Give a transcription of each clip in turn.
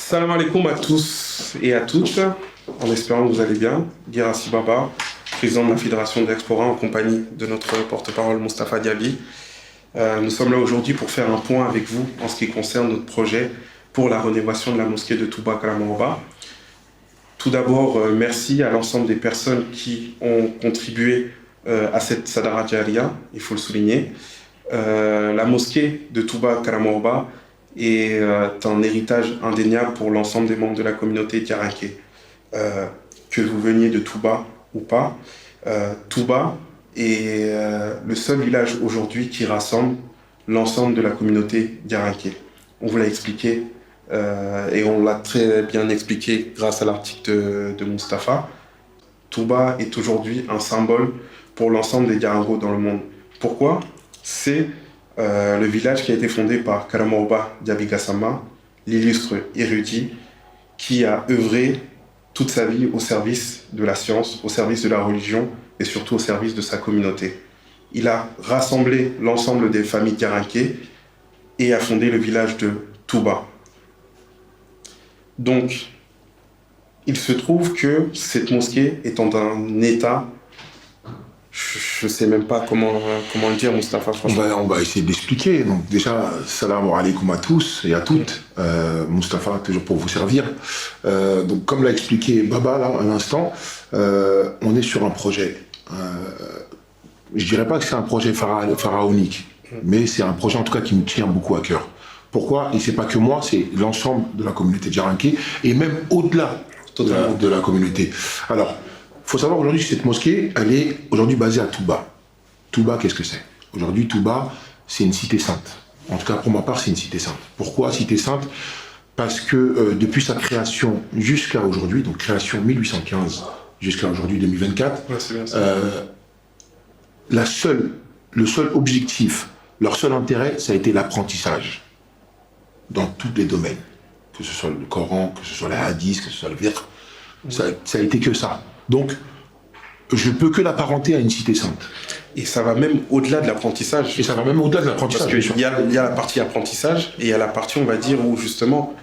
Salam alaikum à tous et à toutes, en espérant que vous allez bien. Guirassi Baba, président de la Fédération de Diaspora, en compagnie de notre porte-parole Moustapha Diaby. Nous sommes là aujourd'hui pour faire un point avec vous en ce qui concerne notre projet pour la rénovation de la mosquée de Touba Kalamorba. Tout d'abord, merci à l'ensemble des personnes qui ont contribué à cette Sadara Jariya, il faut le souligner. La mosquée de Touba Kalamorba est un héritage indéniable pour l'ensemble des membres de la communauté diaranké. Que vous veniez de Touba ou pas, Touba est le seul village aujourd'hui qui rassemble l'ensemble de la communauté diaranké. On vous l'a expliqué et on l'a très bien expliqué grâce à l'article de Moustapha. Touba est aujourd'hui un symbole pour l'ensemble des Diarangos dans le monde. Pourquoi ? C'est le village qui a été fondé par Kalamorba Diaby Gassama, l'illustre érudit qui a œuvré toute sa vie au service de la science, au service de la religion et surtout au service de sa communauté. Il a rassemblé l'ensemble des familles diaranké et a fondé le village de Touba. Donc, il se trouve que cette mosquée est dans un état, je ne sais même pas comment le dire, Moustapha, franchement. On va essayer d'expliquer. Donc déjà, salam alaikum à tous et à toutes. Moustapha, toujours pour vous servir. Donc comme l'a expliqué Baba là, à l'instant, on est sur un projet. Je ne dirais pas que c'est un projet pharaonique, mais c'est un projet en tout cas qui me tient beaucoup à cœur. Pourquoi ? Et c'est pas que moi, c'est l'ensemble de la communauté diaranké et même au-delà de la communauté. Alors, il faut savoir aujourd'hui que cette mosquée, elle est aujourd'hui basée à Touba. Touba, qu'est-ce que c'est ? Aujourd'hui, Touba, c'est une cité sainte. En tout cas, pour ma part, c'est une cité sainte. Pourquoi cité sainte ? Parce que depuis sa création jusqu'à aujourd'hui, donc création 1815 jusqu'à aujourd'hui 2024, Ouais, c'est bien ça. le seul objectif, leur seul intérêt, ça a été l'apprentissage dans tous les domaines. Que ce soit le Coran, que ce soit la hadith, que ce soit le fiqh, ça a été que ça. Donc, je peux que l'apparenter à une cité sainte. Et ça va même au-delà de l'apprentissage. Et ça va même au-delà de l'apprentissage. Parce qu'il y a la partie apprentissage et il y a la partie, on va dire, où justement,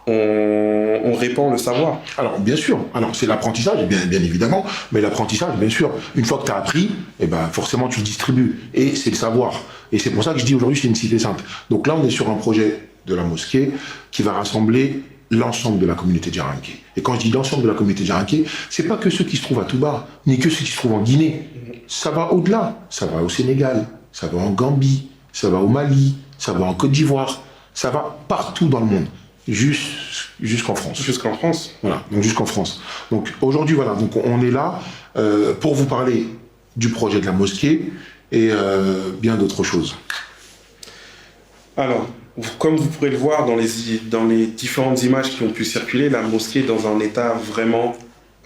on répand le savoir. Alors, bien sûr. Alors, c'est l'apprentissage, bien évidemment. Mais l'apprentissage, bien sûr, une fois que tu as appris, eh ben, forcément, tu le distribues. Et c'est le savoir. Et c'est pour ça que je dis aujourd'hui, c'est une cité sainte. Donc là, on est sur un projet de la mosquée qui va rassembler l'ensemble de la communauté diaranké. Et quand je dis l'ensemble de la communauté diaranké, c'est pas que ceux qui se trouvent à Touba, ni que ceux qui se trouvent en Guinée. Ça va au-delà. Ça va au Sénégal, ça va en Gambie, ça va au Mali, ça va en Côte d'Ivoire, ça va partout dans le monde, jusqu'en France. Jusqu'en France. Voilà, donc jusqu'en France. Donc aujourd'hui, voilà, donc on est là pour vous parler du projet de la mosquée et bien d'autres choses. Alors, comme vous pourrez le voir dans les différentes images qui ont pu circuler, la mosquée est dans un état vraiment,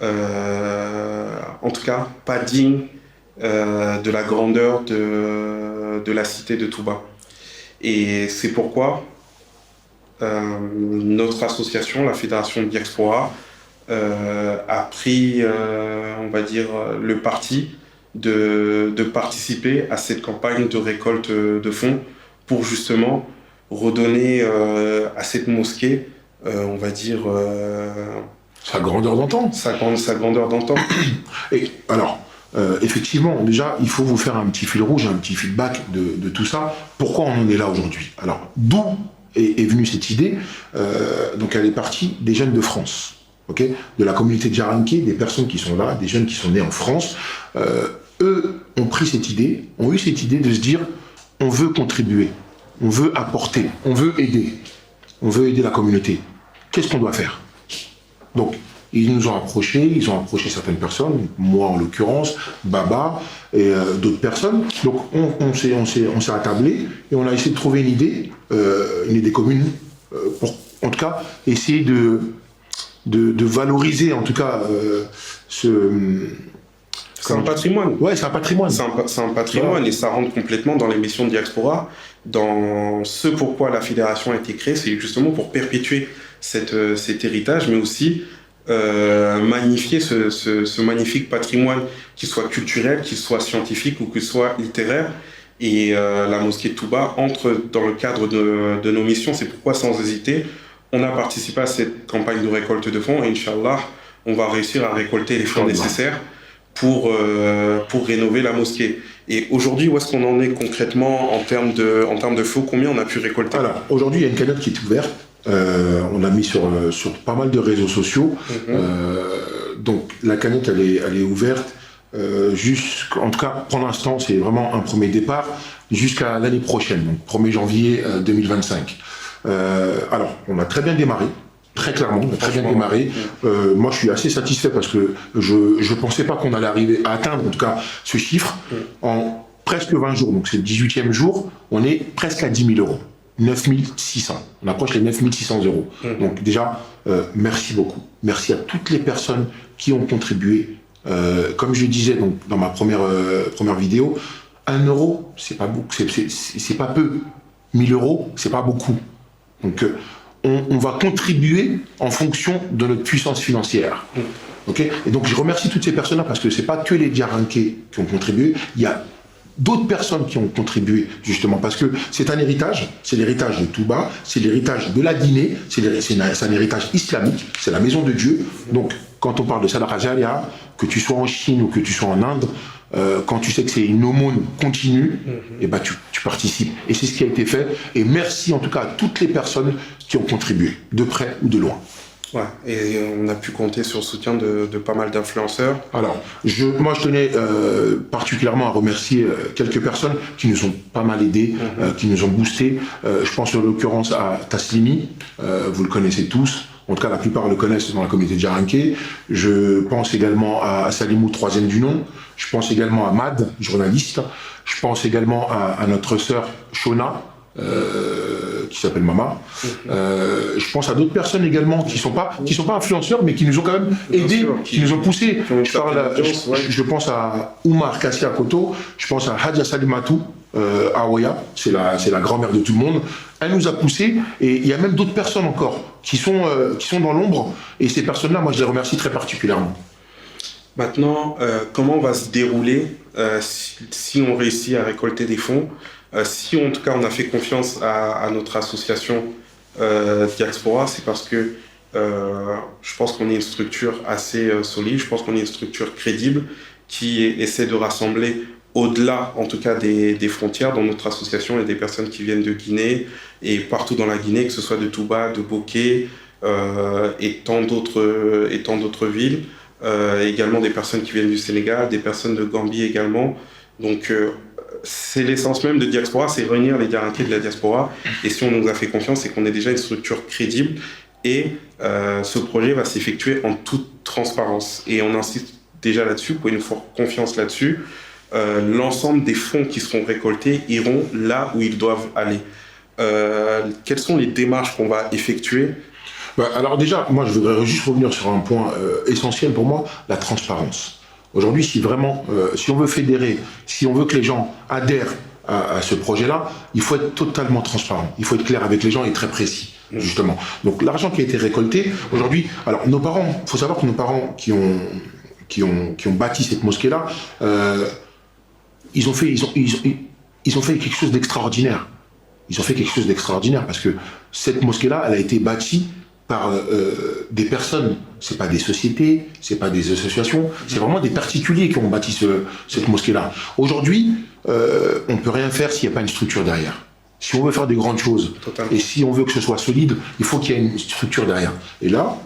en tout cas, pas digne de la grandeur de la cité de Touba. Et c'est pourquoi notre association, la Fédération de Diaspora, a pris, on va dire, le parti de participer à cette campagne de récolte de fonds pour justement redonner à cette mosquée, on va dire... sa grandeur d'antan. Sa grandeur d'antan. Et alors, effectivement, déjà, il faut vous faire un petit fil rouge, un petit feedback de tout ça. Pourquoi on en est là aujourd'hui ? Alors, d'où est venue cette idée ? Donc, elle est partie des jeunes de France, okay ? De la communauté diaranké, des personnes qui sont là, des jeunes qui sont nés en France. Eux ont pris cette idée, ont eu cette idée de se dire, on veut contribuer. On veut apporter, on veut aider la communauté. Qu'est-ce qu'on doit faire ? Donc, ils nous ont approchés, ils ont approché certaines personnes, moi en l'occurrence, Baba et d'autres personnes. Donc, on s'est attablé et on a essayé de trouver une idée commune, pour, en tout cas, essayer de valoriser, en tout cas, c'est un patrimoine. Ouais, c'est un patrimoine. C'est un patrimoine et ça rentre complètement dans les missions de Diaspora, dans ce pourquoi la fédération a été créée, c'est justement pour perpétuer cet héritage, mais aussi magnifier ce magnifique patrimoine, qu'il soit culturel, qu'il soit scientifique ou qu'il soit littéraire. Et la mosquée de Touba entre dans le cadre de nos missions. C'est pourquoi, sans hésiter, On a participé à cette campagne de récolte de fonds et Inch'Allah, on va réussir à récolter les fonds nécessaires pour rénover la mosquée. Et aujourd'hui, où est-ce qu'on en est concrètement en termes de fonds? Combien on a pu récolter? Alors, aujourd'hui, il y a une cagnotte qui est ouverte. On l'a mis sur pas mal de réseaux sociaux. Donc, la cagnotte, elle est ouverte. En tout cas, pour l'instant, c'est vraiment un premier départ jusqu'à l'année prochaine, donc 1er janvier 2025. Alors, on a très bien démarré. Très clairement, on a très bien démarré. Moi, je suis assez satisfait parce que je ne pensais pas qu'on allait arriver à atteindre, en tout cas, ce chiffre en presque 20 jours. Donc, c'est le 18e jour, on est presque à 10 000 euros. 9 600. On approche les 9 600 euros. Donc, déjà, merci beaucoup. Merci à toutes les personnes qui ont contribué. Comme je le disais donc, dans ma première vidéo, 1 euro, c'est pas beaucoup, c'est pas peu. 1000 euros, c'est pas beaucoup. Donc, on va contribuer en fonction de notre puissance financière. Okay, et donc je remercie toutes ces personnes-là parce que c'est pas que les Diaranké qui ont contribué, il y a d'autres personnes qui ont contribué justement parce que c'est un héritage, c'est l'héritage de Touba, c'est l'héritage de la Guinée, c'est un héritage islamique, c'est la maison de Dieu. Donc quand on parle de Sadaqa Jaria, que tu sois en Chine ou que tu sois en Inde, quand tu sais que c'est une aumône continue, et ben tu participes. Et c'est ce qui a été fait. Et merci en tout cas à toutes les personnes qui ont contribué, de près ou de loin. Ouais, et on a pu compter sur le soutien de pas mal d'influenceurs. Alors, moi je tenais particulièrement à remercier quelques personnes qui nous ont pas mal aidés, qui nous ont boostés. Je pense en l'occurrence à Taslimi, vous le connaissez tous. En tout cas, la plupart le connaissent dans la communauté de Diaranké. Je pense également à Salimou, troisième du nom. Je pense également à Mad, journaliste. Je pense également à notre sœur Shona, qui s'appelle Mama. Je pense à d'autres personnes également qui sont pas influenceurs, mais qui nous ont quand même aidés, qui nous ont poussés. Je pense à Oumar Kassia Koto. Je pense à Hadja Salimatou. Aoya, c'est la grand-mère de tout le monde. Elle nous a poussés et il y a même d'autres personnes encore qui sont dans l'ombre et ces personnes-là, moi je les remercie très particulièrement. Maintenant, comment va se dérouler si on réussit à récolter des fonds, si en tout cas on a fait confiance à notre association Diaspora, c'est parce que je pense qu'on est une structure assez solide, je pense qu'on est une structure crédible qui essaie de rassembler au-delà, en tout cas, des frontières. Dans notre association, il y a des personnes qui viennent de Guinée et partout dans la Guinée, que ce soit de Touba, de Boké et tant d'autres villes. Également des personnes qui viennent du Sénégal, des personnes de Gambie également. Donc, c'est l'essence même de Diaspora, c'est réunir les Diaranké de la diaspora. Et si on nous a fait confiance, c'est qu'on est déjà une structure crédible. Et ce projet va s'effectuer en toute transparence. Et on insiste déjà là-dessus, pour une forte confiance là-dessus. L'ensemble des fonds qui seront récoltés iront là où ils doivent aller. Quelles sont les démarches qu'on va effectuer? Alors déjà, moi je voudrais juste revenir sur un point essentiel pour moi, la transparence. Aujourd'hui, si vraiment, si on veut fédérer, si on veut que les gens adhèrent à ce projet-là, il faut être totalement transparent. Il faut être clair avec les gens et très précis, justement. Donc l'argent qui a été récolté, aujourd'hui, alors nos parents, il faut savoir que nos parents qui ont bâti cette mosquée-là, ils ont fait quelque chose d'extraordinaire. Ils ont fait quelque chose d'extraordinaire parce que cette mosquée-là, elle a été bâtie par des personnes. C'est pas des sociétés, c'est pas des associations, c'est vraiment des particuliers qui ont bâti cette mosquée-là. Aujourd'hui, on peut rien faire s'il n'y a pas une structure derrière. Si on veut faire des grandes choses, et si on veut que ce soit solide, il faut qu'il y ait une structure derrière. Et là,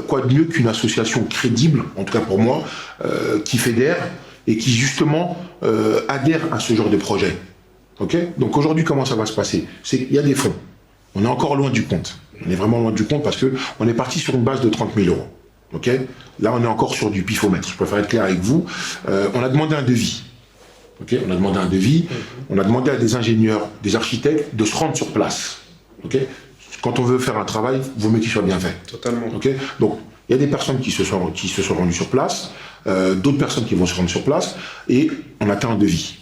quoi de mieux qu'une association crédible, en tout cas pour moi, qui fédère et qui justement adhère à ce genre de projet. Okay, donc aujourd'hui, comment ça va se passer? Il y a des fonds. On est encore loin du compte. On est vraiment loin du compte parce qu'on est parti sur une base de 30 000 euros. Okay, là, on est encore sur du pifomètre. Je préfère être clair avec vous. On a demandé un devis. Okay, on a demandé un devis. On a demandé à des ingénieurs, des architectes de se rendre sur place. Okay, quand on veut faire un travail, il vaut mieux qu'il soit bien fait. Totalement. Okay, donc, il y a des personnes qui se sont rendues sur place, d'autres personnes qui vont se rendre sur place, et on attend un devis.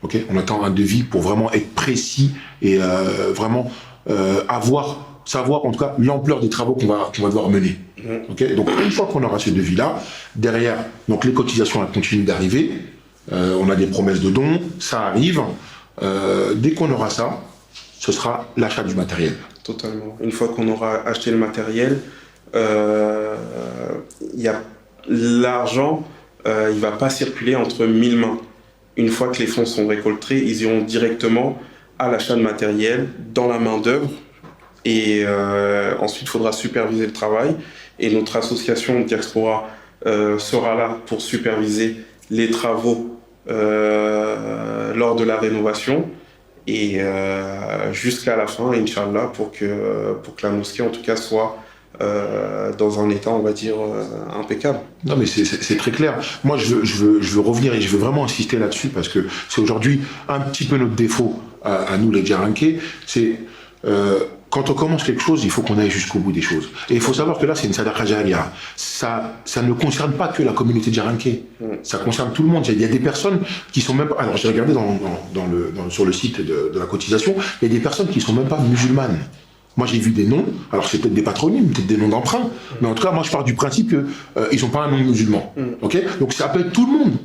Okay, on attend un devis pour vraiment être précis et vraiment savoir en tout cas l'ampleur des travaux qu'on va devoir mener. Okay, donc une fois qu'on aura ce devis-là, derrière, donc les cotisations elles continuent d'arriver, on a des promesses de dons, ça arrive. Dès qu'on aura ça, ce sera l'achat du matériel. Totalement. Une fois qu'on aura acheté le matériel, l'argent, il va pas circuler entre 1000 mains. Une fois que les fonds sont récoltés, ils iront directement à l'achat de matériel, dans la main-d'œuvre. Et ensuite, il faudra superviser le travail. Et notre association Diaspora sera là pour superviser les travaux lors de la rénovation. Et jusqu'à la fin, Inch'Allah, pour que la mosquée, en tout cas, soit dans un état, on va dire, impeccable. Non, mais c'est très clair. Moi, je veux revenir et je veux vraiment insister là-dessus parce que c'est aujourd'hui un petit peu notre défaut à nous, les Djaranké. C'est quand on commence quelque chose, il faut qu'on aille jusqu'au bout des choses. Et il faut savoir que là, c'est une sadaqa jariya. Ça ne concerne pas que la communauté Djaranké. Ça concerne tout le monde. Il y a des personnes qui sont même pas... Alors, j'ai regardé sur le site de la cotisation, il y a des personnes qui sont même pas musulmanes. Moi, j'ai vu des noms, alors c'est peut-être des patronymes, peut-être des noms d'emprunt, mais en tout cas, moi, je pars du principe qu'ils n'ont pas un nom musulman. Okay, donc, ça peut être tout le monde.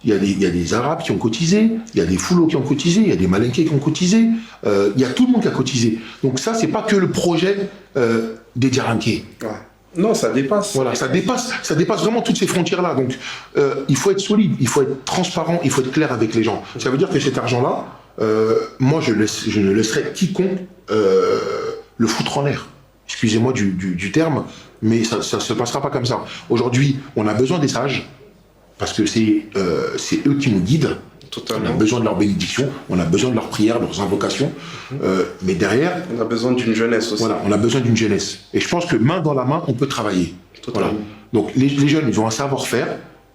Il y a des Arabes qui ont cotisé, il y a des Foulos qui ont cotisé, il y a des Malinqués qui ont cotisé, il y a tout le monde qui a cotisé. Donc ça, c'est pas que le projet des Djaranké. Ouais. Non, ça dépasse. Voilà, ça dépasse vraiment toutes ces frontières-là. Donc, il faut être solide, il faut être transparent, il faut être clair avec les gens. Ça veut dire que cet argent-là, moi, je ne laisserai quiconque le foutre en l'air. Excusez-moi du terme, mais ça ne se passera pas comme ça. Aujourd'hui, on a besoin des sages, parce que c'est eux qui nous guident. Totalement. On a besoin de leur bénédiction, on a besoin de leurs prières, de leurs invocations. Mais derrière... On a besoin d'une jeunesse aussi. Voilà, on a besoin d'une jeunesse. Et je pense que main dans la main, on peut travailler. Totalement. Voilà. Donc les jeunes, ils ont un savoir-faire.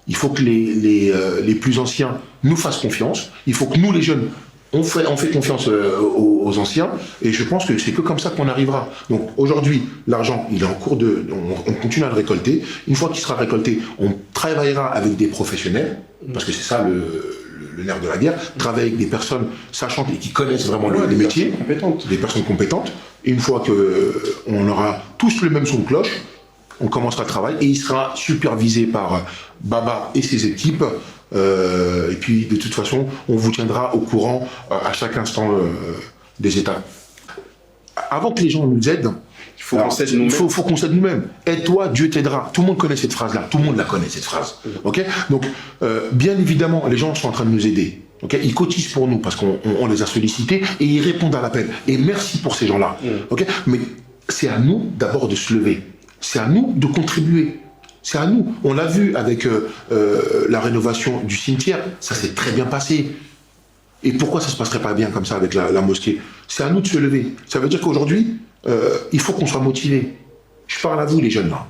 Il faut que les plus anciens nous fassent confiance. Il faut que nous, les jeunes, on fait confiance aux anciens. Et je pense que c'est que comme ça qu'on arrivera. Donc aujourd'hui, l'argent, il est en cours de... On continue à le récolter. Une fois qu'il sera récolté, on travaillera avec des professionnels. Parce que c'est ça le nerf de la guerre, travailler avec des personnes sachantes et qui connaissent vraiment les métiers, des personnes compétentes. Et une fois qu'on aura tous le même son de cloche, on commencera le travail et il sera supervisé par Baba et ses équipes. Et puis, de toute façon, on vous tiendra au courant à chaque instant des étapes. Avant que les gens nous aident, il faut qu'on s'aide nous-mêmes. Aide-toi, Dieu t'aidera. Tout le monde connaît cette phrase-là. Tout le monde la connaît, cette phrase. Okay, donc, bien évidemment, les gens sont en train de nous aider. Okay, ils cotisent pour nous parce qu'on les a sollicités et ils répondent à l'appel. Et merci pour ces gens-là. Okay, mais c'est à nous d'abord de se lever. C'est à nous de contribuer. C'est à nous. On l'a vu avec la rénovation du cimetière. Ça s'est très bien passé. Et pourquoi ça ne se passerait pas bien comme ça avec la mosquée? C'est à nous de se lever. Ça veut dire qu'aujourd'hui, il faut qu'on soit motivés. Je parle à vous, les jeunes, là.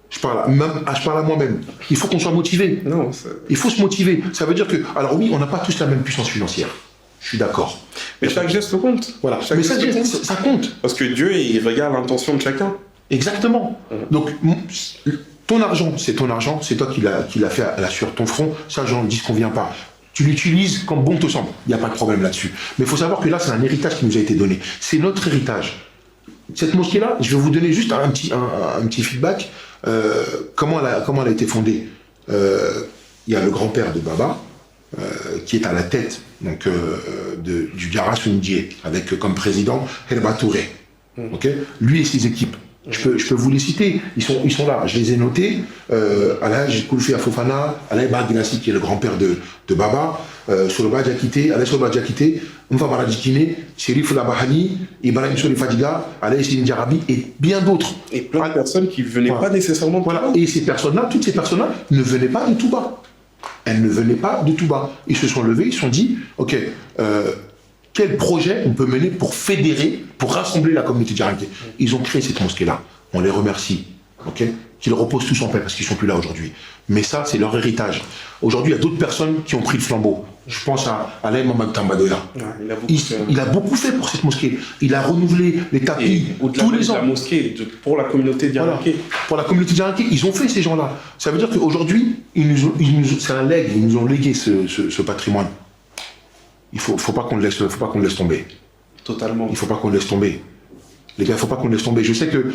Je parle à moi-même. Il faut qu'on soit motivés. Non, il faut se motiver. Ça veut dire que... Alors oui, on n'a pas tous la même puissance financière. Je suis d'accord. Mais chaque geste compte. Voilà. Mais ça compte. Parce que Dieu, il regarde l'intention de chacun. Exactement. Donc, ton argent, c'est ton argent. C'est toi qui l'as fait sur ton front. Ça, j'en disconviens pas. Tu l'utilises comme bon te semble. Il n'y a pas de problème là-dessus. Mais il faut savoir que là, c'est un héritage qui nous a été donné. C'est notre héritage. Cette mosquée-là, je vais vous donner juste un petit feedback. Comment elle a été fondée. Il y a le grand-père de Baba, qui est à la tête donc, du Gara Sundié, avec comme président Herba Touré. Okay, lui et ses équipes. Je peux vous les citer, ils sont là, je les ai notés. Alhaj Koulfi Afofana, Alain Baginassi, qui est le grand-père de Baba, Soloba Diakité, Alain Soloba Diakité, Mfamara Dikine, Sherif Labahani, Ibrahim Soli Fadiga, Alain Sini Diarabi et bien d'autres. Et plein de personnes qui ne venaient pas nécessairement de Touba. Et ces personnes-là, toutes ces personnes-là, ne venaient pas de Touba. Elles ne venaient pas de Touba. Ils se sont levés, ils se sont dit, ok, quel projet on peut mener pour fédérer, pour rassembler la communauté djaranké. Ils ont créé cette mosquée-là. On les remercie. Okay, qu'ils reposent tous en paix parce qu'ils ne sont plus là aujourd'hui. Mais ça, c'est leur héritage. Aujourd'hui, il y a d'autres personnes qui ont pris le flambeau. Je pense à Alain Mamadou Tambadoya. Il a beaucoup fait pour cette mosquée. Il a renouvelé les tapis tous les ans. La mosquée, pour la communauté djaranké. Voilà. Pour la communauté djaranké, ils ont fait ces gens-là. Ça veut dire qu'aujourd'hui, c'est un legs. Ils nous ont légué ce patrimoine. Il faut pas qu'on le laisse tomber. Totalement. Il faut pas qu'on le laisse tomber. Les gars, il faut pas qu'on le laisse tomber. Je sais que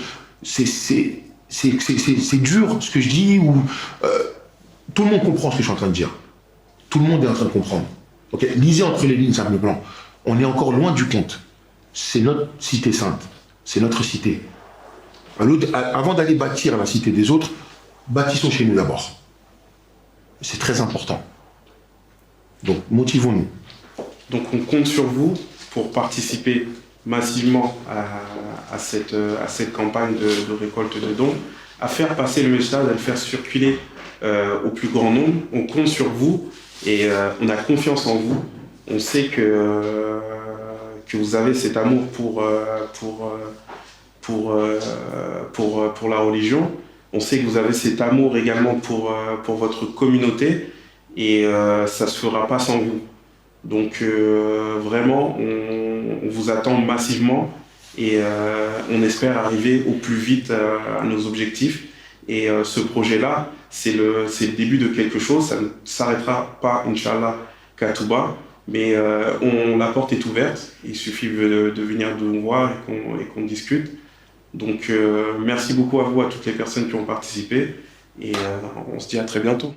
c'est dur ce que je dis, ou tout le monde comprend ce que je suis en train de dire. Tout le monde est en train de comprendre. Okay, lisez entre les lignes simplement. On est encore loin du compte. c'est notre cité sainte, c'est notre cité. Avant d'aller bâtir la cité des autres, bâtissons chez nous d'abord. C'est très important. Donc, motivons-nous. Donc, on compte sur vous pour participer massivement à cette campagne de récolte de dons, à faire passer le message, à le faire circuler au plus grand nombre. On compte sur vous et on a confiance en vous. On sait que vous avez cet amour pour la religion. On sait que vous avez cet amour également pour votre communauté et ça ne se fera pas sans vous. Donc vraiment, on vous attend massivement et on espère arriver au plus vite à nos objectifs. Et ce projet-là, c'est le début de quelque chose. Ça ne s'arrêtera pas, Inch'Allah, qu'à Touba. Mais la porte est ouverte. Il suffit de venir nous voir et qu'on discute. Donc merci beaucoup à vous, à toutes les personnes qui ont participé. Et on se dit à très bientôt.